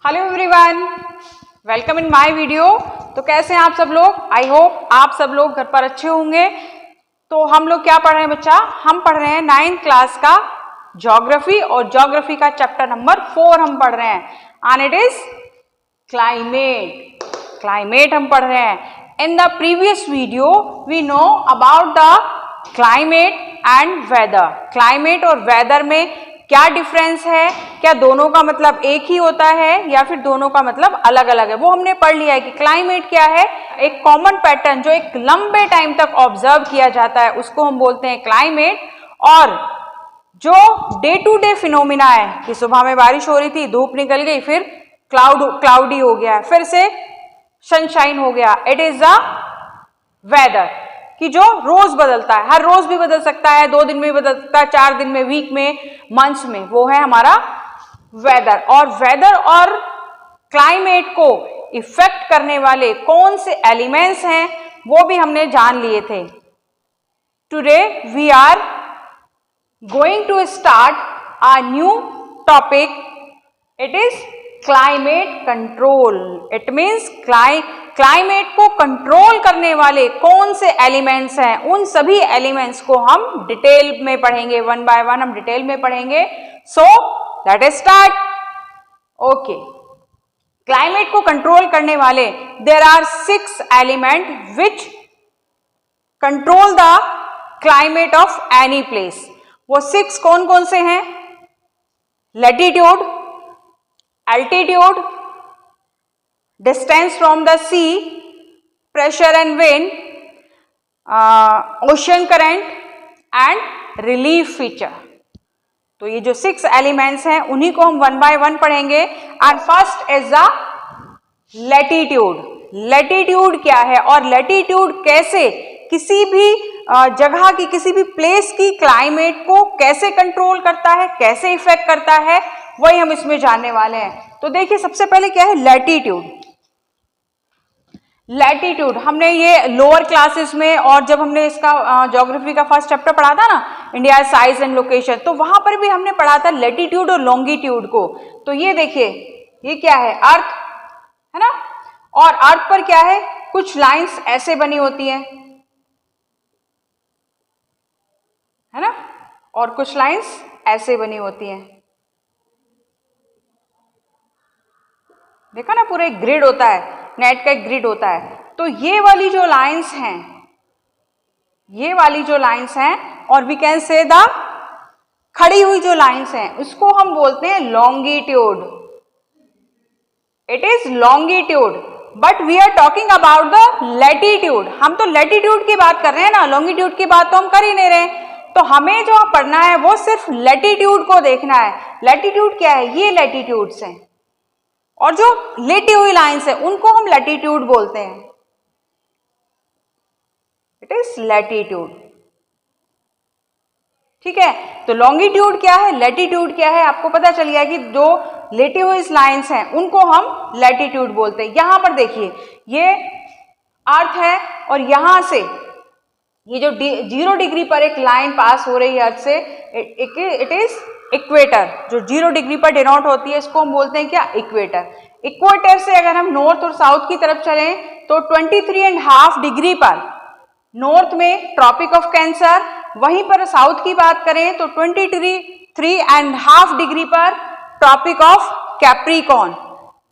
Hello everyone, welcome in my video. तो कैसे हैं आप सब लोग? आई होप आप सब लोग घर पर अच्छे होंगे। तो हम लोग क्या पढ़ रहे हैं बच्चा? हम पढ़ रहे हैं 9th क्लास का ज्योग्राफी और ज्योग्राफी का चैप्टर नंबर 4 हम पढ़ रहे हैं and it is climate. Climate हम पढ़ रहे हैं। In the previous video we know about the climate and weather. Climate और वेदर में क्या डिफरेंस है, क्या दोनों का मतलब एक ही होता है या फिर दोनों का मतलब अलग अलग है, वो हमने पढ़ लिया है कि क्लाइमेट क्या है। एक कॉमन पैटर्न जो एक लंबे टाइम तक ऑब्जर्व किया जाता है उसको हम बोलते हैं क्लाइमेट। और जो डे टू डे फिनोमिना है कि सुबह में बारिश हो रही थी, धूप निकल गई, फिर क्लाउडी हो गया, फिर से सनशाइन हो गया, इट इज द वेदर। कि जो रोज बदलता है, हर रोज भी बदल सकता है, 2 दिन में बदल सकता है, 4 दिन में, वीक में, मंथ्स में, वो है हमारा वेदर। और वेदर और क्लाइमेट को इफेक्ट करने वाले कौन से एलिमेंट्स हैं वो भी हमने जान लिए थे। Today we are going to start a new topic, it is climate control. It means climate को कंट्रोल करने वाले कौन से एलिमेंट्स हैं, उन सभी एलिमेंट्स को हम डिटेल में पढ़ेंगे, 1 बाय 1 हम डिटेल में पढ़ेंगे। So let us start. Okay, climate को कंट्रोल करने वाले there are 6 element which control the climate of any place. वो 6 कौन कौन से हैं? Latitude, altitude, distance from the sea, pressure and wind, ocean current and relief feature। तो ये जो 6 एलिमेंट्स हैं उन्हीं को हम 1 बाय 1 पढ़ेंगे। And first is the latitude. Latitude क्या है और लैटिट्यूड कैसे किसी भी जगह की, किसी भी प्लेस की क्लाइमेट को कैसे कंट्रोल करता है, कैसे इफेक्ट करता है, वही हम इसमें जानने वाले हैं। तो देखिए सबसे पहले क्या है लैटिट्यूड। लैटिट्यूड हमने ये लोअर क्लासेस में और जब हमने इसका ज्योग्राफी का फर्स्ट चैप्टर पढ़ा था ना, इंडिया साइज एंड लोकेशन, तो वहां पर भी हमने पढ़ा था लैटिट्यूड और लॉन्गिट्यूड को। तो ये देखिए ये क्या है? अर्थ है ना। और अर्थ पर क्या है? कुछ लाइंस ऐसे बनी होती है ना, और कुछ लाइंस ऐसे बनी होती हैं। देखो ना, पूरा एक ग्रिड होता है, नेट का एक ग्रिड होता है। तो ये वाली जो लाइंस हैं, ये वाली जो लाइंस हैं, और वी कैन से द खड़ी हुई जो लाइंस हैं उसको हम बोलते हैं longitude. It is longitude, but we are talking about the latitude. हम तो लैटिट्यूड की बात कर रहे हैं ना, लॉन्गिट्यूड की बात तो हम कर ही नहीं रहे। तो हमें जो पढ़ना है वो सिर्फ लैटिट्यूड को देखना है। लैटिट्यूड क्या है? ये लैटिट्यूड्स हैं, और जो लेटी हुई लाइंस है उनको हम लैटिट्यूड बोलते हैं। It is latitude. ठीक है, तो लॉन्गिट्यूड क्या है, लैटिट्यूड क्या है, आपको पता चल गया कि जो लेटी हुई लाइंस हैं उनको हम लैटिट्यूड बोलते हैं। यहां पर देखिए ये अर्थ है और यहां से ये जो 0 डिग्री पर एक लाइन पास हो रही है अर्थ से, इट इज इक्वेटर। जो 0 डिग्री पर डिनोट होती है इसको हम बोलते हैं क्या? इक्वेटर। इक्वेटर से अगर हम नॉर्थ और साउथ की तरफ चलें तो 23.5 डिग्री पर नॉर्थ में ट्रॉपिक ऑफ कैंसर, वहीं पर साउथ की बात करें तो 23.5 डिग्री पर ट्रॉपिक ऑफ कैप्रिकॉर्न।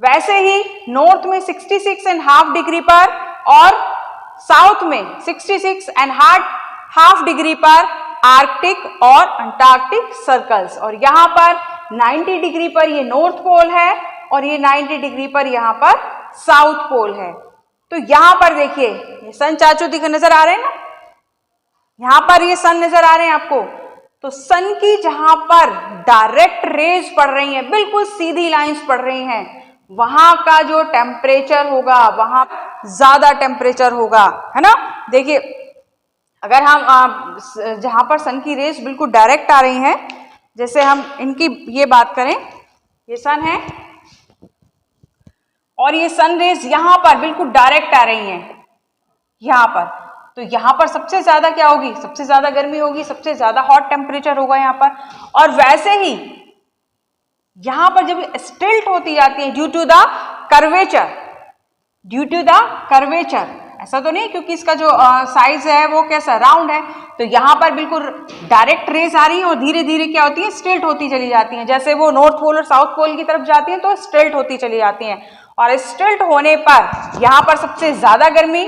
वैसे ही नॉर्थ में 66.5 डिग्री पर और साउथ में 66.5 डिग्री पर आर्कटिक और अंटार्कटिक सर्कल्स। और यहाँ पर 90 डिग्री पर ये नॉर्थ पोल है और ये 90 डिग्री पर यहाँ पर साउथ पोल है। तो यहाँ पर देखिए ये सन चाचू नजर आ रहे हैं ना, यहाँ पर ये सन नजर आ रहे हैं आपको। तो सन की जहां पर डायरेक्ट रेज पड़ रही हैं, बिल्कुल सीधी लाइंस पड़ रही हैं, वहां का जो टेम्परेचर होगा वहां ज्यादा टेम्परेचर होगा, है ना। देखिए अगर हम जहां पर सन की रेज बिल्कुल डायरेक्ट आ रही हैं, जैसे हम इनकी ये बात करें, ये सन है और ये सन रेज यहां पर बिल्कुल डायरेक्ट आ रही हैं यहां पर, तो यहां पर सबसे ज्यादा क्या होगी? सबसे ज्यादा गर्मी होगी, सबसे ज्यादा हॉट टेम्परेचर होगा यहां पर। और वैसे ही यहाँ पर जब स्टिल्ट होती जाती है due to the curvature, due to the curvature, ऐसा तो नहीं क्योंकि इसका जो साइज है वो कैसा राउंड है, तो यहाँ पर बिल्कुल डायरेक्ट रेज आ रही है और धीरे धीरे क्या होती है स्टिल्ट होती चली जाती हैं। जैसे वो नॉर्थ पोल और साउथ पोल की तरफ जाती हैं तो स्टिल्ट होती चली जाती हैं, और स्टिल्ट होने पर यहाँ पर सबसे ज्यादा गर्मी,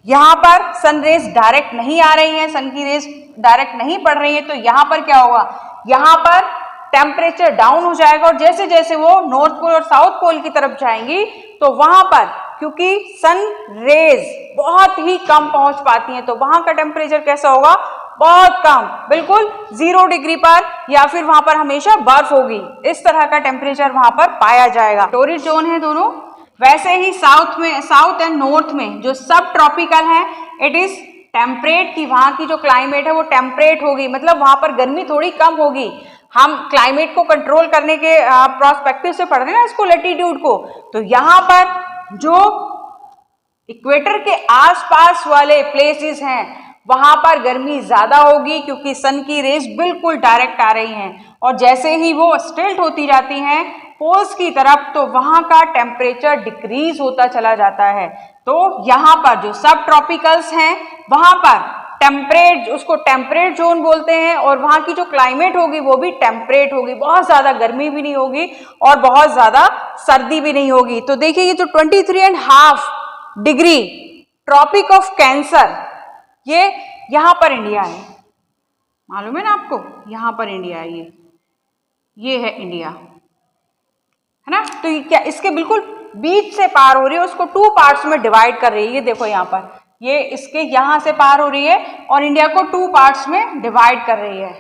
यहाँ पर सन रेज डायरेक्ट नहीं आ रही है, सन की रेज डायरेक्ट नहीं पड़ रही है, तो यहाँ पर क्या होगा, यहाँ पर टेम्परेचर डाउन हो जाएगा, और जैसे जैसे वो नॉर्थ पोल और साउथ पोल की तरफ जाएंगी तो वहां पर क्योंकि सन रेज बहुत ही कम पहुंच पाती हैं, तो वहां का टेम्परेचर कैसा होगा, बहुत कम, बिल्कुल 0 डिग्री पर, या फिर वहां पर हमेशा बर्फ होगी, इस तरह का टेम्परेचर वहां पर पाया जाएगा। टोरिड जोन है दोनों। वैसे ही साउथ में, साउथ एंड नॉर्थ में जो सब ट्रॉपिकल है, इट इज टेम्परेट, की वहां की जो क्लाइमेट है वो टेम्परेट होगी, मतलब वहां पर गर्मी थोड़ी कम होगी। हम क्लाइमेट को कंट्रोल करने के प्रोस्पेक्टिव से पढ़ रहे हैं ना इसको, लैटिट्यूड को, तो यहाँ पर जो इक्वेटर के आसपास वाले प्लेसेस हैं वहां पर गर्मी ज्यादा होगी क्योंकि सन की रेज बिल्कुल डायरेक्ट आ रही हैं, और जैसे ही वो स्टिल्ट होती जाती हैं पोल्स की तरफ तो वहां का टेम्परेचर डिक्रीज होता चला जाता है। तो यहाँ पर जो सब ट्रॉपिकल्स हैं वहां पर टेम्परेट, उसको टेम्परेट जोन बोलते हैं, और वहां की जो क्लाइमेट होगी वो भी टेम्परेट होगी, बहुत ज्यादा गर्मी भी नहीं होगी और बहुत ज्यादा सर्दी भी नहीं होगी। तो देखिए ये जो 23.5 डिग्री ट्रॉपिक ऑफ कैंसर, ये यहाँ पर इंडिया है, मालूम है ना आपको, यहाँ पर इंडिया है, ये है इंडिया, है ना। तो ये क्या इसके बिल्कुल बीच से पार हो रही है, उसको 2 पार्ट्स में डिवाइड कर रही है, ये देखो यहाँ पर, ये इसके यहां से पार हो रही है और इंडिया को 2 पार्ट्स में डिवाइड कर रही है,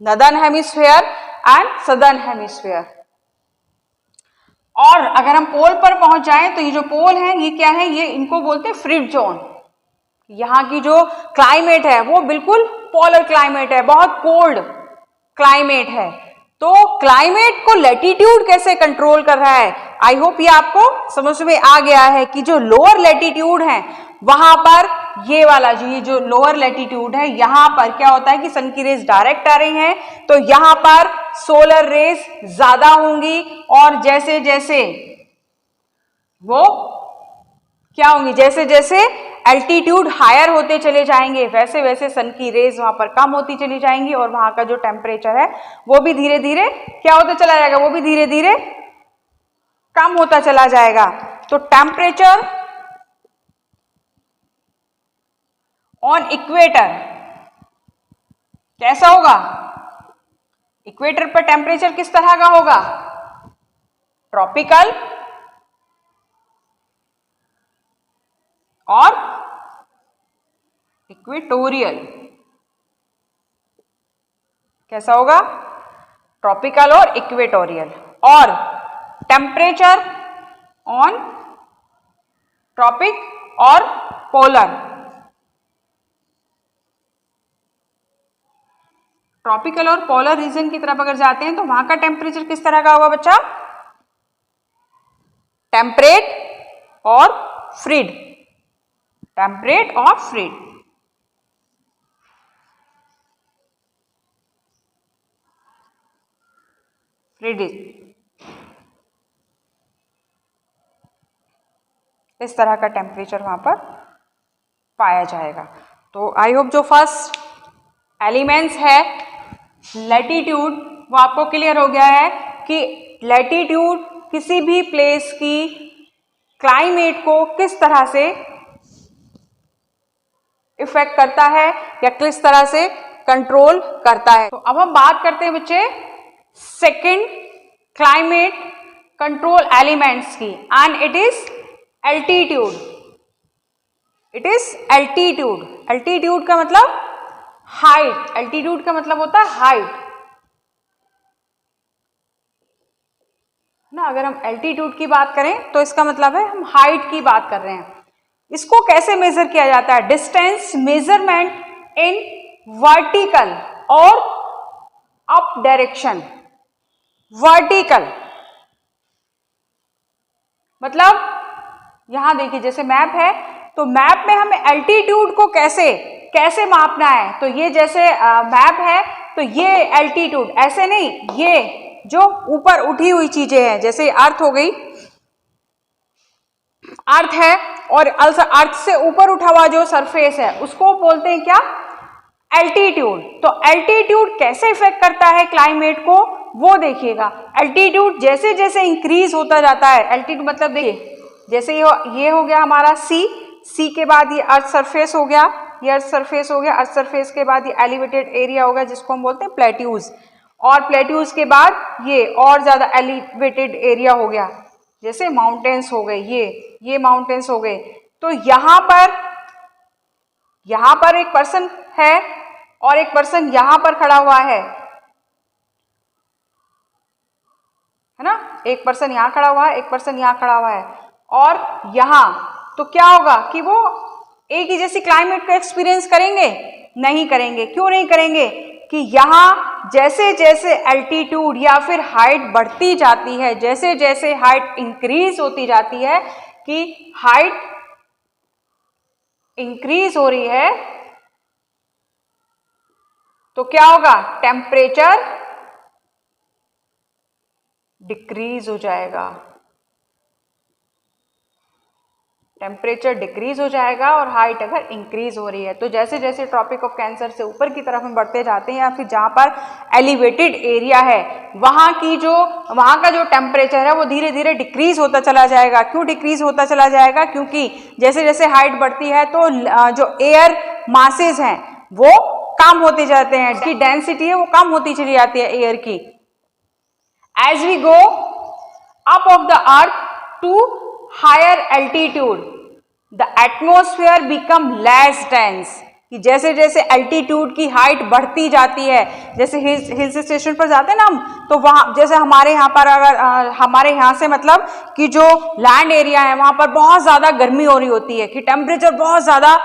northern hemisphere and southern hemisphere. और अगर हम पोल पर पहुंच जाएं तो ये जो पोल है ये क्या है, ये इनको बोलते हैं फ्रिड जोन। यहाँ की जो क्लाइमेट है वो बिल्कुल पोलर क्लाइमेट है, बहुत कोल्ड क्लाइमेट है। तो क्लाइमेट को लैटिट्यूड कैसे कंट्रोल कर रहा है, आई होप ये आपको समझ में आ गया है कि जो लोअर लैटिट्यूड है वहां पर ये वाला जो, ये जो लोअर लैटिट्यूड है यहाँ पर क्या होता है कि सन की रेज डायरेक्ट आ रही हैं, तो यहाँ पर सोलर रेज ज्यादा होंगी, और जैसे जैसे वो क्या होंगी, जैसे जैसे एल्टीट्यूड हायर होते चले जाएंगे वैसे वैसे सन की रेज वहां पर कम होती चली जाएंगी, और वहां का जो टेम्परेचर है वो भी धीरे धीरे क्या होता चला जाएगा, वो भी धीरे धीरे कम होता चला जाएगा। तो टेम्परेचर ऑन इक्वेटर कैसा होगा, इक्वेटर पर टेम्परेचर किस तरह का होगा, ट्रॉपिकल और इक्वेटोरियल। कैसा होगा, ट्रॉपिकल और इक्वेटोरियल। और टेम्परेचर ऑन ट्रॉपिक और पोलर, ट्रॉपिकल और पोलर रीजन की तरफ अगर जाते हैं तो वहां का टेम्परेचर किस तरह का होगा बच्चा, टेम्परेट और फ्रीड, टेम्परेट और फ्रीड। फ्रीड इस तरह का टेम्परेचर वहां पर पाया जाएगा। तो आई होप जो फर्स्ट एलिमेंट्स है लैटिट्यूड वो आपको क्लियर हो गया है कि लैटिट्यूड किसी भी प्लेस की क्लाइमेट को किस तरह से इफेक्ट करता है या किस तरह से कंट्रोल करता है। तो अब हम बात करते हैं बच्चे सेकंड क्लाइमेट कंट्रोल एलिमेंट्स की, and it is altitude. It is altitude. Altitude का मतलब हाइट, एल्टीट्यूड का मतलब होता है हाइट ना। अगर हम एल्टीट्यूड की बात करें तो इसका मतलब है हम हाइट की बात कर रहे हैं। इसको कैसे मेजर किया जाता है, डिस्टेंस मेजरमेंट इन वर्टिकल और अप डायरेक्शन। वर्टिकल मतलब यहां देखिए जैसे मैप है तो मैप में हमें एल्टीट्यूड को कैसे मापना है। तो ये जैसे मैप है तो ये एल्टीट्यूड ऐसे नहीं, जो ऊपर उठी हुई चीजें हैं, जैसे अर्थ हो गई, अर्थ है, और अर्थ से ऊपर उठा हुआ जो सरफेस है उसको बोलते हैं क्या, एल्टीट्यूड। तो एल्टीट्यूड कैसे इफेक्ट करता है क्लाइमेट को वो देखिएगा। एल्टीट्यूड जैसे जैसे इंक्रीज होता जाता है, एल्टीट्यूड मतलब देखिए जैसे ये हो गया हमारा सी के बाद ये अर्थ सरफेस हो गया, ये अर्थ सरफेस हो गया, अर्थ सरफेस के बाद ये एलिवेटेड एरिया हो गया जिसको हम बोलते हैं प्लेट्यूज, और प्लेट्यूज के बाद ये और ज्यादा एलिवेटेड एरिया हो गया, जैसे माउंटेन्स हो गए, ये माउंटेन्स हो गए। तो यहाँ पर एक पर्सन है और एक पर्सन यहाँ पर खड़ा हुआ है ना, एक पर्सन यहाँ खड़ा हुआ है, एक पर्सन यहाँ खड़ा हुआ है, और यहाँ तो क्या होगा कि वो एक ही जैसी क्लाइमेट को एक्सपीरियंस करेंगे? नहीं करेंगे। क्यों नहीं करेंगे? कि यहाँ जैसे जैसे एल्टीट्यूड या फिर हाइट बढ़ती जाती है, जैसे जैसे हाइट इंक्रीज होती जाती है, कि हाइट इंक्रीज हो रही है तो क्या होगा, टेम्परेचर डिक्रीज हो जाएगा, टेम्परेचर डिक्रीज हो जाएगा। और हाइट अगर इंक्रीज हो रही है तो जैसे जैसे ट्रॉपिक ऑफ कैंसर से ऊपर की तरफ हम बढ़ते जाते हैं या फिर जहां पर एलिवेटेड एरिया है वहां का जो टेम्परेचर है वो धीरे धीरे डिक्रीज होता चला जाएगा। क्यों डिक्रीज होता चला जाएगा? क्योंकि जैसे जैसे हाइट बढ़ती है तो जो एयर मासेस हैं वो कम होते जाते हैं, की डेंसिटी है वो कम होती चली जाती है एयर की। As we go up of the earth to higher altitude the atmosphere become less dense, कि जैसे जैसे एल्टीट्यूड की हाइट बढ़ती जाती है, जैसे हिल्स स्टेशन पर जाते हैं ना हम, तो वहां जैसे हमारे यहाँ पर अगर हमारे यहाँ से मतलब कि जो लैंड एरिया है वहां पर बहुत ज्यादा गर्मी हो रही होती है, कि टेम्परेचर बहुत ज्यादा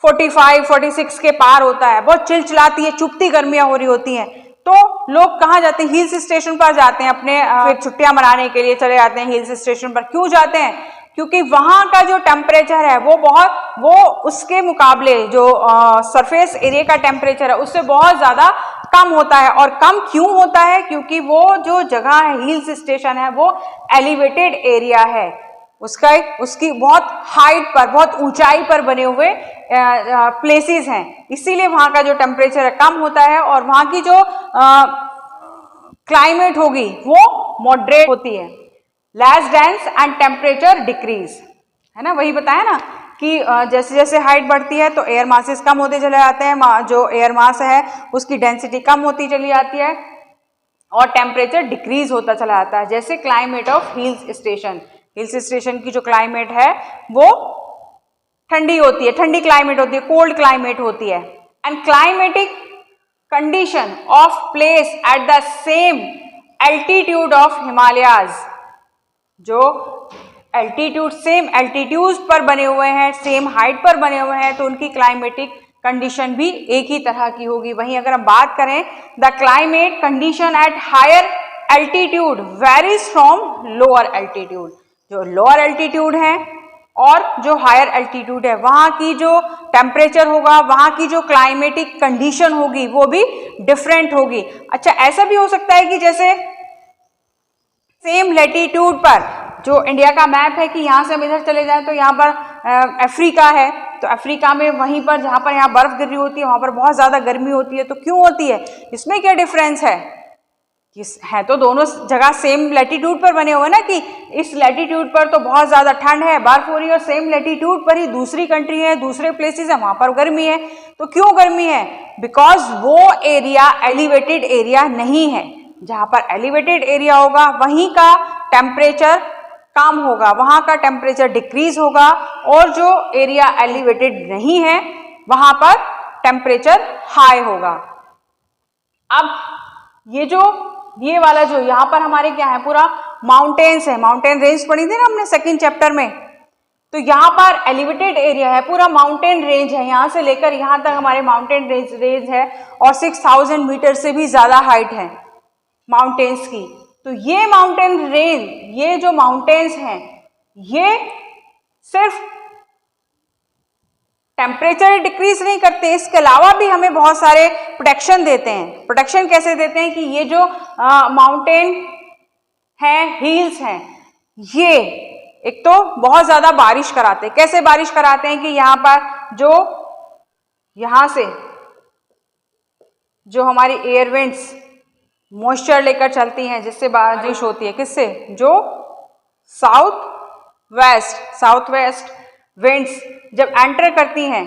45-46 के पार होता है, बहुत चिलचिलाती है, चुभती गर्मियां हो रही होती हैं। तो लोग कहाँ जाते हैं? हिल्स स्टेशन पर जाते हैं, अपने फिर छुट्टियां मनाने के लिए चले जाते हैं हिल्स स्टेशन पर। क्यों जाते हैं? क्योंकि वहां का जो टेम्परेचर है वो उसके मुकाबले जो सरफेस एरिया का टेम्परेचर है उससे बहुत ज्यादा कम होता है। और कम क्यों होता है? क्योंकि वो जो जगह है, हिल्स स्टेशन है, वो एलिवेटेड एरिया है, उसकी बहुत हाइट पर, बहुत ऊंचाई पर बने हुए प्लेसेस हैं, इसीलिए वहां का जो टेम्परेचर है कम होता है और वहां की जो क्लाइमेट होगी वो मॉडरेट होती है, less dense and temperature decrease, है ना। वही बताया ना कि जैसे जैसे हाइट बढ़ती है तो एयर मासेस कम होते चले जाते हैं, जो एयर मास है उसकी डेंसिटी कम होती चली जाती है और टेम्परेचर डिक्रीज होता चला जाता है। जैसे क्लाइमेट ऑफ हिल्स स्टेशन की जो क्लाइमेट है वो ठंडी होती है, ठंडी क्लाइमेट होती है, कोल्ड क्लाइमेट होती है। And climatic condition of place at the same altitude of Himalayas, जो एल्टीट्यूड सेम एल्टीट्यूड पर बने हुए हैं, सेम हाइट पर बने हुए हैं, तो उनकी क्लाइमेटिक कंडीशन भी एक ही तरह की होगी। वहीं अगर हम बात करें the climate condition at higher altitude varies from lower altitude, जो लोअर एल्टीट्यूड है और जो हायर एल्टीट्यूड है वहां की जो टेम्परेचर होगा, वहां की जो क्लाइमेटिक कंडीशन होगी वो भी डिफरेंट होगी। अच्छा, ऐसा भी हो सकता है कि जैसे सेम लैटिट्यूड पर, जो इंडिया का मैप है, कि यहाँ से हम इधर चले जाएं तो यहाँ पर अफ्रीका है, तो अफ्रीका में वहीं पर जहाँ पर यहाँ बर्फ गिर रही होती है वहां पर बहुत ज्यादा गर्मी होती है। तो क्यों होती है? इसमें क्या डिफरेंस है? है तो दोनों जगह सेम लैटिट्यूड पर बने हुए ना, कि इस लैटिट्यूड पर तो बहुत ज्यादा ठंड है, बर्फ हो रही है, और सेम लैटिट्यूड पर ही दूसरी कंट्री है, दूसरे प्लेसेस है, वहां पर गर्मी है। तो क्यों गर्मी है? बिकॉज वो एरिया एलिवेटेड एरिया नहीं है। जहां पर एलिवेटेड एरिया होगा वहीं का टेम्परेचर कम होगा, वहां का टेम्परेचर डिक्रीज होगा, और जो एरिया एलिवेटेड नहीं है वहां पर टेम्परेचर हाई होगा। अब ये वाला जो यहाँ पर हमारे क्या है, पूरा माउंटेन्स है, माउंटेन रेंज पढ़ी थी ना हमने सेकंड चैप्टर में। तो यहाँ पर एलिवेटेड एरिया है, पूरा माउंटेन रेंज है, यहाँ से लेकर यहाँ तक हमारे माउंटेन रेंज है, और 6000 मीटर से भी ज्यादा हाइट है माउंटेन्स की। तो ये माउंटेन रेंज, ये जो माउंटेन्स हैं, ये सिर्फ टेम्परेचर डिक्रीज नहीं करते, इसके अलावा भी हमें बहुत सारे प्रोटेक्शन देते हैं। प्रोटेक्शन कैसे देते हैं कि ये जो माउंटेन है, हिल्स हैं, ये एक तो बहुत ज्यादा बारिश कराते हैं। कैसे बारिश कराते हैं कि यहाँ पर जो यहां से जो हमारी एयर विंड्स मॉइस्चर लेकर चलती हैं, जिससे बारिश होती है, किससे? जो साउथ वेस्ट विंड्स जब एंटर करती हैं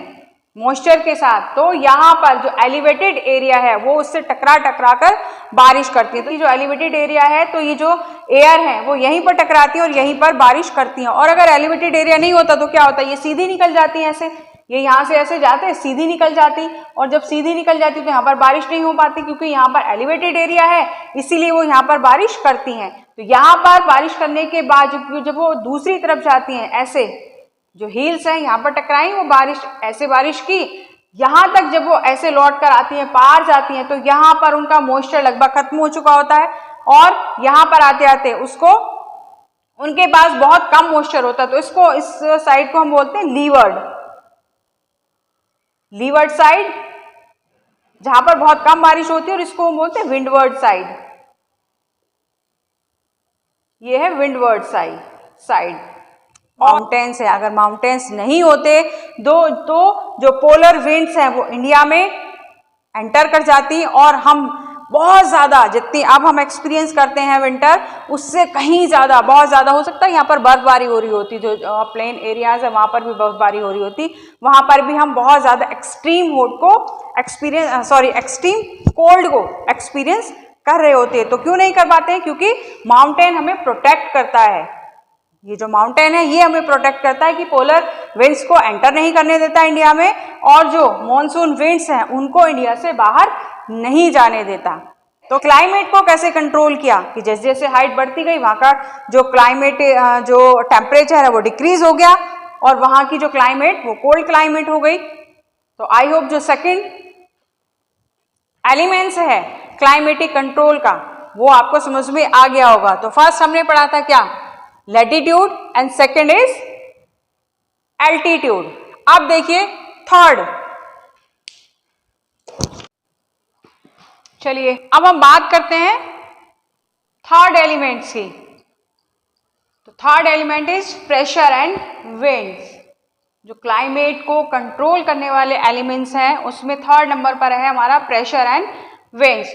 मॉइस्चर के साथ, तो यहाँ पर जो एलिवेटेड एरिया है वो उससे टकरा कर बारिश करती है। तो ये जो एलिवेटेड एरिया है, तो ये जो एयर है वो यहीं पर टकराती है और यहीं पर बारिश करती है। और अगर एलिवेटेड एरिया नहीं होता तो क्या होता है? ये सीधी निकल जाती है, ऐसे ये यहाँ से ऐसे जाते हैं, सीधी निकल जाती, और जब सीधी निकल जाती तो यहाँ पर बारिश नहीं हो पाती, क्योंकि यहाँ पर एलिवेटेड एरिया है, इसीलिए वो यहाँ पर बारिश करती हैं। तो यहाँ पर बारिश करने के बाद जब वो दूसरी तरफ जाती हैं, ऐसे जो हिल्स हैं यहाँ पर टकराई, वो बारिश ऐसे बारिश की, यहाँ तक जब वो ऐसे लौट कर आती हैं, पार जाती हैं, तो यहाँ पर उनका मॉइस्चर लगभग खत्म हो चुका होता है, और यहाँ पर आते आते उसको उनके पास बहुत कम मॉइस्चर होता है। तो इसको, इस साइड को हम बोलते हैं लीवर्ड साइड, जहां पर बहुत कम बारिश होती है, और इसको हम बोलते हैं विंडवर्ड साइड। ये है विंडवर्ड साइड। माउंटेन्स है, अगर माउंटेन्स नहीं होते तो जो पोलर विंड्स हैं वो इंडिया में एंटर कर जाती, और हम बहुत ज़्यादा, जितनी अब हम एक्सपीरियंस करते हैं विंटर, उससे कहीं ज़्यादा, बहुत ज़्यादा हो सकता है। यहाँ पर बर्फबारी हो रही होती, जो प्लेन एरियाज है वहाँ पर भी बर्फबारी हो रही होती, वहाँ पर भी हम बहुत ज़्यादा एक्सट्रीम कोल्ड को एक्सपीरियंस कर रहे होते हैं। तो क्यों नहीं कर पाते हैं? क्योंकि माउंटेन हमें प्रोटेक्ट करता है। ये जो माउंटेन है ये हमें प्रोटेक्ट करता है कि पोलर विंड्स को एंटर नहीं करने देता इंडिया में, और जो मॉनसून विंड्स हैं उनको इंडिया से बाहर नहीं जाने देता। तो क्लाइमेट को कैसे कंट्रोल किया कि जैसे जैसे हाइट बढ़ती गई, वहाँ का जो क्लाइमेट, जो टेम्परेचर है वो डिक्रीज हो गया, और वहाँ की जो क्लाइमेट वो कोल्ड क्लाइमेट हो गई। तो आई होप जो सेकंड एलिमेंट्स है क्लाइमेटिक कंट्रोल का, वो आपको समझ में आ गया होगा। तो फर्स्ट हमने पढ़ा था क्या? Latitude, and second is altitude. अब देखिए थर्ड, चलिए अब हम बात करते हैं थर्ड एलिमेंट्स की। तो third element is pressure and winds. जो क्लाइमेट को कंट्रोल करने वाले एलिमेंट्स हैं उसमें थर्ड नंबर पर है हमारा pressure and winds.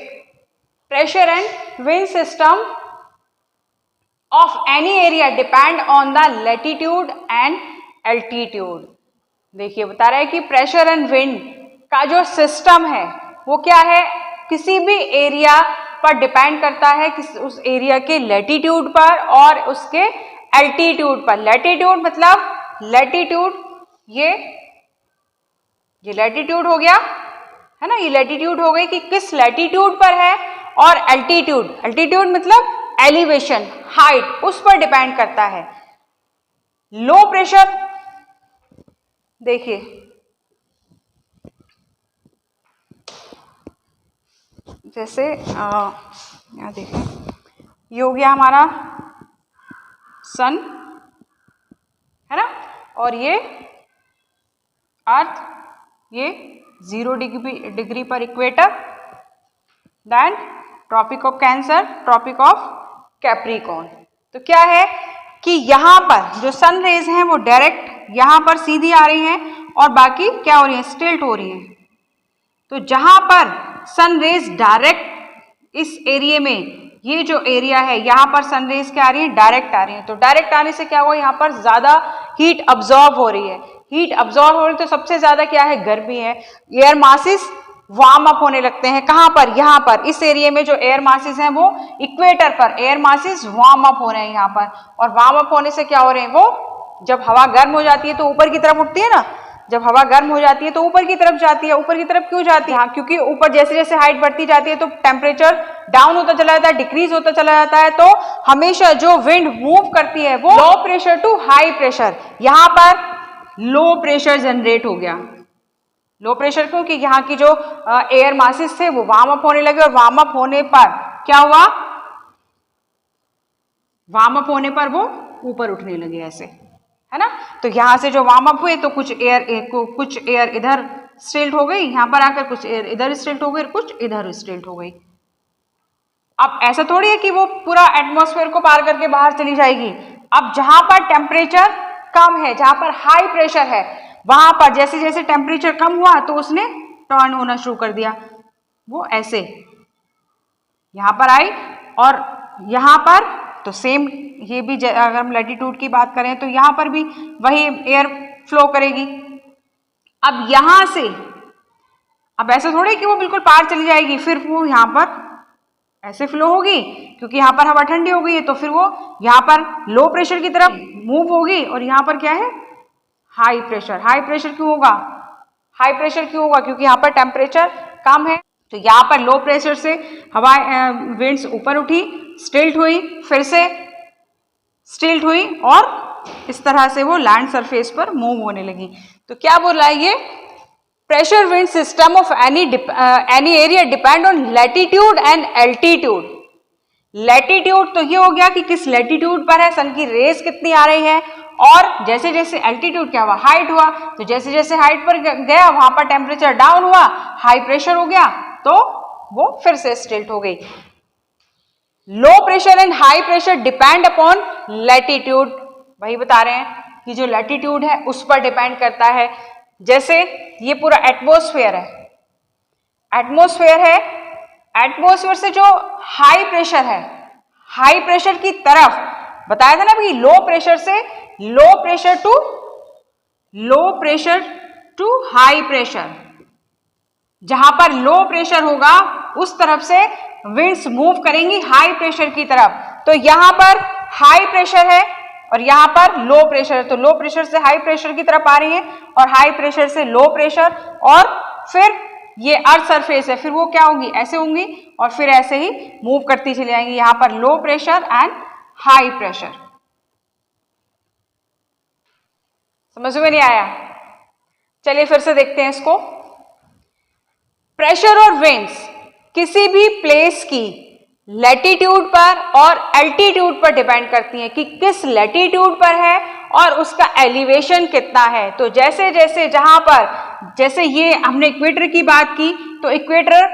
Pressure and wind system of any area depend on the latitude and altitude. देखिए बता रहा है कि प्रेशर एंड विंड का जो सिस्टम है वो क्या है, किसी भी एरिया पर डिपेंड करता है, उस एरिया के लैटिट्यूड पर और उसके एल्टीट्यूड पर। लैटिट्यूड मतलब लैटिट्यूड, ये लैटिट्यूड हो गया है ना, ये लैटिट्यूड हो गई कि किस लैटिट्यूड पर है, और एल्टीट्यूड मतलब एलिवेशन, हाइट, उस पर डिपेंड करता है। लो प्रेशर, देखिए जैसे यहाँ देखें, ये हो गया हमारा सन है ना, और ये अर्थ, ये 0 डिग्री पर equator, then tropic of cancer, tropic of capricorn. तो क्या है कि यहाँ पर जो सन रेज हैं वो डायरेक्ट यहाँ पर सीधी आ रही हैं, और बाकी क्या हो रही है, स्टिल्ट हो रही हैं। तो जहाँ पर सन रेज डायरेक्ट इस एरिया में, ये जो एरिया है यहाँ पर सन रेज क्या आ रही है, डायरेक्ट आ रही है। तो डायरेक्ट आने से क्या हुआ, यहाँ पर ज्यादा हीट अब्जॉर्ब हो रही है। हीट अब्जॉर्ब हो रही तो सबसे ज्यादा क्या है, गर्मी है। एयर मासेस वार्म अप होने लगते हैं। कहाँ पर, यहाँ पर इस एरिया में जो एयर मासेस हैं वो इक्वेटर पर एयर मासेस वार्म अप हो रहे हैं यहाँ पर। और वार्म अप होने से क्या हो रहे हैं, वो जब हवा गर्म हो जाती है तो ऊपर की तरफ उठती है ना, जब हवा गर्म हो जाती है तो ऊपर की तरफ जाती है। ऊपर की तरफ क्यों जाती है, हाँ, क्योंकि ऊपर जैसे जैसे हाइट बढ़ती जाती है तो टेम्परेचर डाउन होता चला जाता है, डिक्रीज होता चला जाता है। तो हमेशा जो विंड मूव करती है वो low pressure to high pressure, यहाँ पर लो प्रेशर जनरेट हो गया। लो प्रेशर क्योंकि यहाँ की जो एयर मासेस थे वो वार्म अप होने लगे, और वार्म अप होने पर क्या हुआ, वार्म अप होने पर वो ऊपर उठने लगे ऐसे, है ना। तो यहाँ से जो वार्म अप हुए तो कुछ एयर इधर स्टिल्ट हो गई, यहाँ पर आकर कुछ एयर इधर स्टिल्ट हो गई, कुछ इधर स्टिल्ट हो गई। अब ऐसा थोड़ी है कि वो पूरा एटमॉस्फेयर को पार करके बाहर चली जाएगी। अब जहां पर टेम्परेचर कम है, जहां पर हाई प्रेशर है, वहां पर जैसे जैसे टेम्परेचर कम हुआ तो उसने टर्न होना शुरू कर दिया। वो ऐसे यहां पर आई और यहां पर तो सेम, ये भी अगर हम लैटिट्यूड की बात करें तो यहां पर भी वही एयर फ्लो करेगी। अब यहां से, अब ऐसा थोड़ी कि वो बिल्कुल पार चली जाएगी, फिर वो यहां पर ऐसे फ्लो होगी, क्योंकि यहाँ पर हवा ठंडी हो गई है, तो फिर वो यहाँ पर लो प्रेशर की तरफ मूव होगी और यहाँ पर क्या है, हाई प्रेशर। हाई प्रेशर क्यों होगा, हाई प्रेशर क्यों होगा, क्योंकि यहाँ पर टेम्परेचर कम है। तो यहाँ पर लो प्रेशर से हवा विंड्स ऊपर उठी, स्टिल्ट हुई, फिर से स्टिल्ट हुई और इस तरह से वो लैंड सरफेस पर मूव होने लगी। तो क्या बोल रहा है ये, pressure wind system of any area depend on latitude and altitude। Latitude तो ये हो गया कि किस लैटिट्यूड पर है, सन की रेस कितनी आ रही है, और जैसे जैसे एल्टीट्यूड क्या हुआ, हाइट हुआ, तो जैसे जैसे हाइट पर गया वहां पर टेम्परेचर डाउन हुआ, हाई प्रेशर हो गया, तो वो फिर से स्टिल्ट हो गई। लो pressure and high pressure depend upon latitude, वही बता रहे हैं कि जो लैटिट्यूड है उस पर डिपेंड करता है। जैसे ये पूरा एटमॉस्फेयर है, एटमॉस्फेयर है, एटमॉस्फेयर से जो हाई प्रेशर है, हाई प्रेशर की तरफ बताया था ना भाई, लो प्रेशर से low pressure to high pressure, जहां पर लो प्रेशर होगा उस तरफ से विंड्स मूव करेंगी हाई प्रेशर की तरफ। तो यहां पर हाई प्रेशर है और यहाँ पर लो प्रेशर है, तो लो प्रेशर से हाई प्रेशर की तरफ आ रही है और हाई प्रेशर से लो प्रेशर, और फिर ये अर्थ सरफेस है, फिर वो क्या होंगी, ऐसे होंगी और फिर ऐसे ही मूव करती चली जाएंगी। यहाँ पर low pressure and high pressure. समझ में नहीं आया, चलिए फिर से देखते हैं इसको। प्रेशर और विंड्स किसी भी प्लेस की लैटिट्यूड पर और एल्टीट्यूड पर डिपेंड करती हैं कि किस लैटिट्यूड पर है और उसका एलिवेशन कितना है। तो जैसे जैसे जहां पर, जैसे ये हमने इक्वेटर की बात की, तो इक्वेटर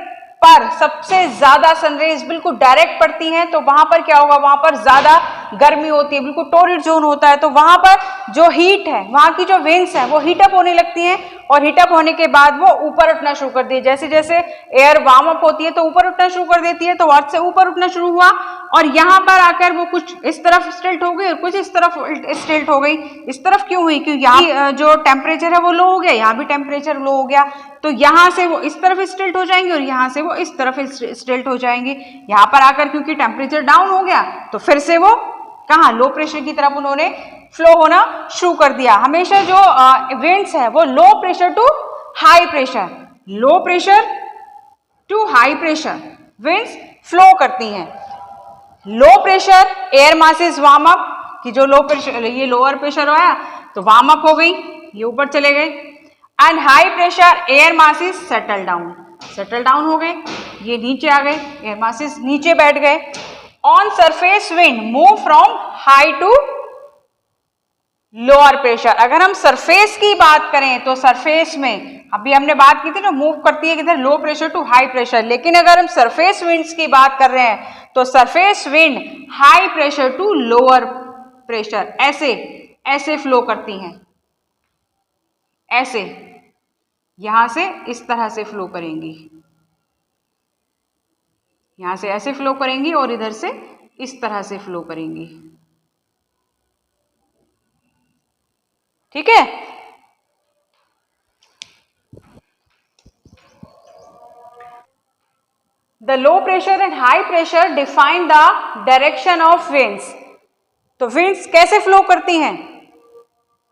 पर सबसे ज्यादा सनरेज बिल्कुल डायरेक्ट पड़ती हैं, तो वहां पर क्या होगा, वहां पर ज्यादा गर्मी होती है, बिल्कुल टोरिड जोन होता है, तो वहां पर जो हीट है, वहां की जो वेन्स है वो हीटअप होने लगती हैं और हीटअप होने के बाद वो ऊपर उठना शुरू कर दी। जैसे जैसे एयर वार्म अप होती है तो ऊपर उठना शुरू कर देती है, तो अर्थ से ऊपर उठना शुरू हुआ और यहाँ पर आकर वो कुछ इस तरफ स्टिल्ट हो गई और कुछ इस तरफ स्टिल्ट हो गई। इस तरफ क्यों हुई, क्योंकि यहाँ जो टेम्परेचर है वो लो हो गया, यहाँ भी टेम्परेचर लो हो गया, तो यहाँ से वो इस तरफ स्टिल्ट हो जाएंगे और यहाँ से वो इस तरफ स्टिल्ट हो जाएंगे। यहाँ पर आकर क्योंकि टेम्परेचर डाउन हो गया तो फिर से वो कहाँ, लो प्रेशर की तरफ उन्होंने फ्लो होना शुरू कर दिया। हमेशा जो विंड्स है वो low pressure to high pressure, low pressure to high pressure winds flow करती हैं। Low pressure air masses warm up, कि जो लो प्रेशर, ये लोअर प्रेशर आया तो वार्म अप हो गई, ये ऊपर चले गए, and high pressure air masses settle down हो गए, ये नीचे आ गए, एयर मासेस नीचे बैठ गए। On surface wind move from high to lower pressure. अगर हम सरफेस की बात करें तो सरफेस में अभी हमने बात की थी ना, मूव करती है किधर, low pressure to high pressure, लेकिन अगर हम सरफेस विंड्स की बात कर रहे हैं तो surface wind high pressure to lower pressure ऐसे फ्लो करती हैं, ऐसे यहां से इस तरह से फ्लो करेंगी, यहां से ऐसे फ्लो करेंगी और इधर से इस तरह से फ्लो करेंगी, ठीक है। The low pressure and high pressure define the direction of winds. तो विंड्स कैसे फ्लो करती हैं,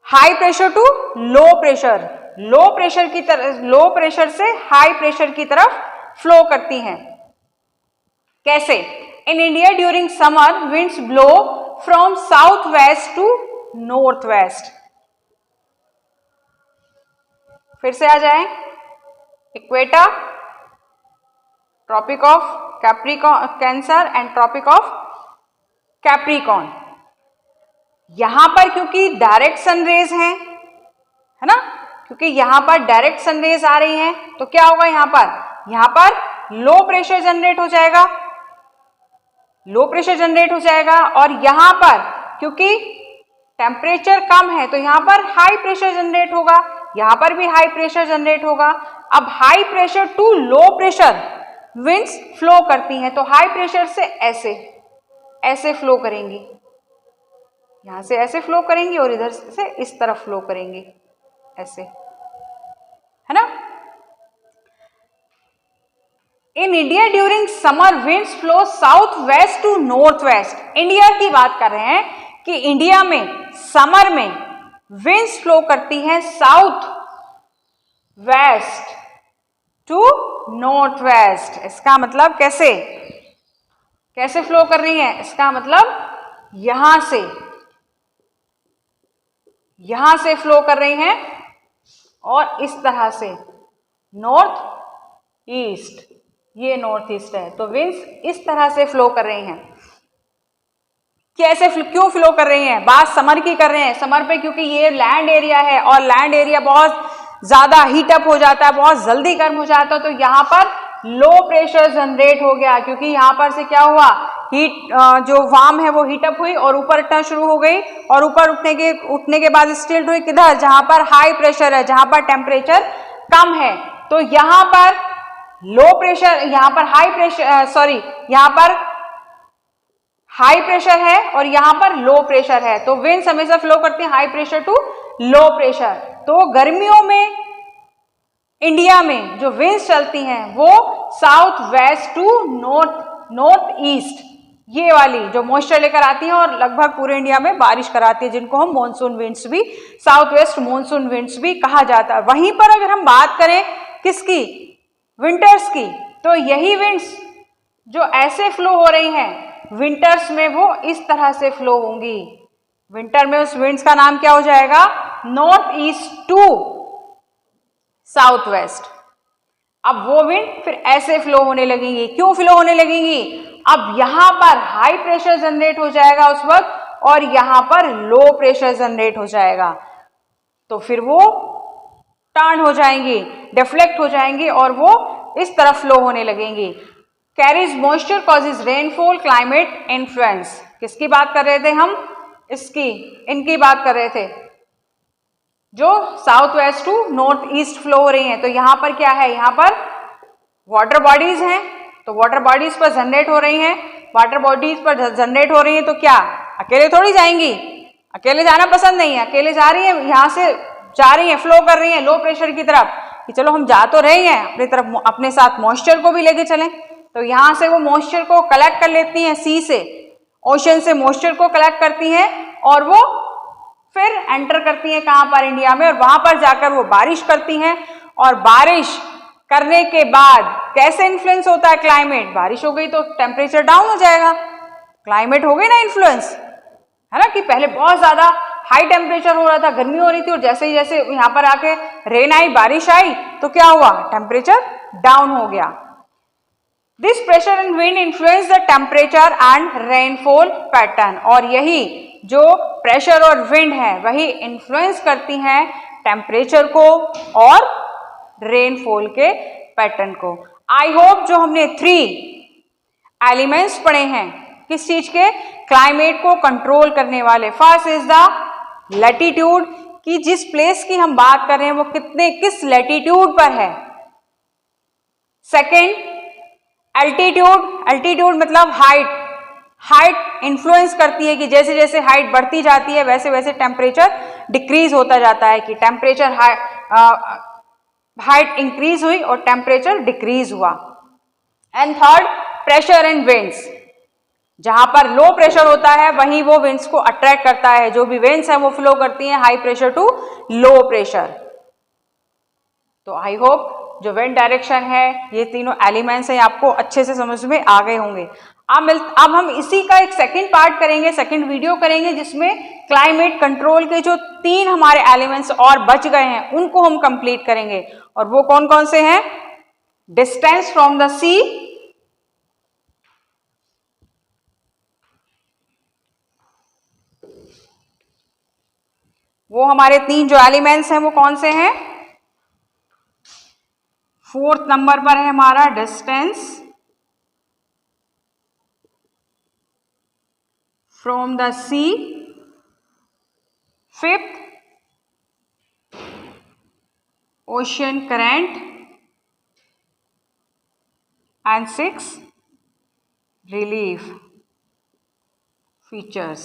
high pressure to low pressure, low pressure की तरफ, लो प्रेशर से हाई प्रेशर की तरफ फ्लो करती हैं। कैसे, in India during summer winds blow from south west to north west. फिर से आ जाए, equator, tropic of capricorn cancer and tropic of capricorn. यहां पर क्योंकि डायरेक्ट सन रेज हैं, है ना, क्योंकि यहां पर डायरेक्ट सन रेज आ रही हैं, तो क्या होगा यहां पर लो प्रेशर जनरेट हो जाएगा, लो प्रेशर जनरेट हो जाएगा। और यहां पर क्योंकि टेम्परेचर कम है तो यहां पर हाई प्रेशर जनरेट होगा, यहां पर भी हाई प्रेशर जनरेट होगा। अब high pressure to low pressure winds flow करती हैं, तो हाई प्रेशर से ऐसे फ्लो करेंगी, यहां से ऐसे फ्लो करेंगी और इधर से इस तरफ फ्लो करेंगी, ऐसे, है ना। In India during summer winds flow south west to north west. India की बात कर रहे हैं कि इंडिया में समर में विंड्स फ्लो करती हैं south west to north west. इसका मतलब कैसे फ्लो कर रही हैं, इसका मतलब यहां से फ्लो कर रही हैं और इस तरह से नॉर्थ ईस्ट, ये नॉर्थ ईस्ट है, तो विंड्स इस तरह से फ्लो कर रही हैं। कैसे क्यों फ्लो कर रही हैं, बात समर की कर रहे हैं। समर पे क्योंकि ये लैंड एरिया है और लैंड एरिया बहुत ज्यादा हीट अप हो जाता है, बहुत जल्दी गर्म हो जाता है, तो यहाँ पर लो प्रेशर जनरेट हो गया, क्योंकि यहाँ पर से क्या हुआ, हीट जो वार्म है वो हीट अप हुई और ऊपर उठना शुरू हो गई, और ऊपर उठने के बाद स्टिल्ट हुई किधर, जहां पर हाई प्रेशर है, जहां पर टेम्परेचर कम है। तो यहाँ पर लो प्रेशर, यहाँ पर हाई प्रेशर, यहाँ पर हाई प्रेशर है और यहां पर लो प्रेशर है, तो विंड्स हमेशा फ्लो करती हैं high pressure to low pressure. तो गर्मियों में इंडिया में जो विंड्स चलती हैं वो south west to north east, ये वाली जो मॉइस्चर लेकर आती हैं और लगभग पूरे इंडिया में बारिश कराती है, जिनको हम मॉनसून विंड्स भी, साउथ वेस्ट मॉनसून विंड्स भी कहा जाता है। वहीं पर अगर हम बात करें किसकी, विंटर्स की, तो यही विंड्स जो ऐसे फ्लो हो रही हैं विंटर्स में वो इस तरह से फ्लो होंगी। विंटर में उस विंड्स का नाम क्या हो जाएगा, north east to south west. अब वो विंड फिर ऐसे फ्लो होने लगेंगी। क्यों फ्लो होने लगेंगी, अब यहां पर हाई प्रेशर जनरेट हो जाएगा उस वक्त और यहां पर लो प्रेशर जनरेट हो जाएगा, तो फिर वो टर्न हो जाएंगी, डिफ्लेक्ट हो जाएंगी और वो इस तरफ फ्लो होने लगेंगी। Carries moisture causes rainfall climate influence. किसकी बात कर रहे थे हम, इनकी बात कर रहे थे, जो south west to north east flow हो रही हैं। तो यहां पर क्या है, यहां पर वाटर बॉडीज हैं, तो वाटर बॉडीज पर जनरेट हो रही हैं, वाटर बॉडीज पर जनरेट हो रही हैं, तो क्या अकेले थोड़ी जाएंगी, अकेले जाना पसंद नहीं है, अकेले जा रही है, यहां से जा रही है, फ्लो कर रही है लो प्रेशर की तरफ, कि चलो हम जा तो रहे हैं अपनी तरफ, अपने साथ मॉइस्चर को भी लेके चलें। तो यहां से वो मॉइस्चर को कलेक्ट कर लेती हैं, सी से, ओशन से मॉइस्चर को कलेक्ट करती हैं और वो फिर एंटर करती हैं कहां पर, इंडिया में, और वहां पर जाकर वो बारिश करती हैं। और बारिश करने के बाद कैसे इन्फ्लुएंस होता है क्लाइमेट, बारिश हो गई तो टेम्परेचर डाउन हो जाएगा, क्लाइमेट हो गई ना इन्फ्लुएंस, है ना, कि पहले बहुत ज्यादा हाई टेम्परेचर हो रहा था, गर्मी हो रही थी, और जैसे ही जैसे यहाँ पर आके रेन आई, बारिश आई, तो क्या हुआ, टेम्परेचर डाउन हो गया। This pressure and wind influence the temperature and rainfall pattern. और यही जो प्रेशर और विंड है वही इन्फ्लुएंस करती हैं टेम्परेचर को और रेनफॉल के पैटर्न को। आई होप जो हमने 3 एलिमेंट्स पढ़े हैं किस चीज के, क्लाइमेट को कंट्रोल करने वाले। फर्स्ट इज द लैटिट्यूड, कि जिस प्लेस की हम बात कर रहे हैं वो किस लैटिट्यूड पर है। सेकेंड एल्टीट्यूड, एल्टीट्यूड मतलब हाइट इन्फ्लुएंस करती है कि जैसे जैसे हाइट बढ़ती जाती है वैसे वैसे टेम्परेचर डिक्रीज होता जाता है, कि टेम्परेचर हाइट इंक्रीज हुई और टेम्परेचर डिक्रीज हुआ। And third pressure and winds, जहां पर लो प्रेशर होता है वहीं वो विंड्स को अट्रैक्ट करता है, जो भी विंड्स है वो फ्लो करती हैं high pressure to low pressure. तो आई होप जो विंड डायरेक्शन है, ये तीनों एलिमेंट्स हैं, आपको अच्छे से समझ में आ गए होंगे। अब हम इसी का एक सेकंड पार्ट करेंगे, सेकंड वीडियो करेंगे, जिसमें क्लाइमेट कंट्रोल के जो 3 हमारे एलिमेंट्स और बच गए हैं उनको हम कंप्लीट करेंगे। और वो कौन कौन से हैं, डिस्टेंस फ्रॉम द सी, वो हमारे 3 जो एलिमेंट्स हैं वो कौन से हैं? 4th नंबर पर है हमारा distance from the sea, 5th ocean current and 6 relief features.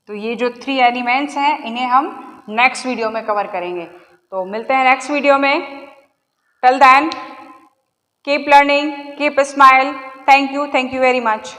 तो ये जो 3 एलिमेंट्स हैं इन्हें हम नेक्स्ट वीडियो में कवर करेंगे। तो मिलते हैं नेक्स्ट वीडियो में। Till then keep learning, keep smile. Thank you very much.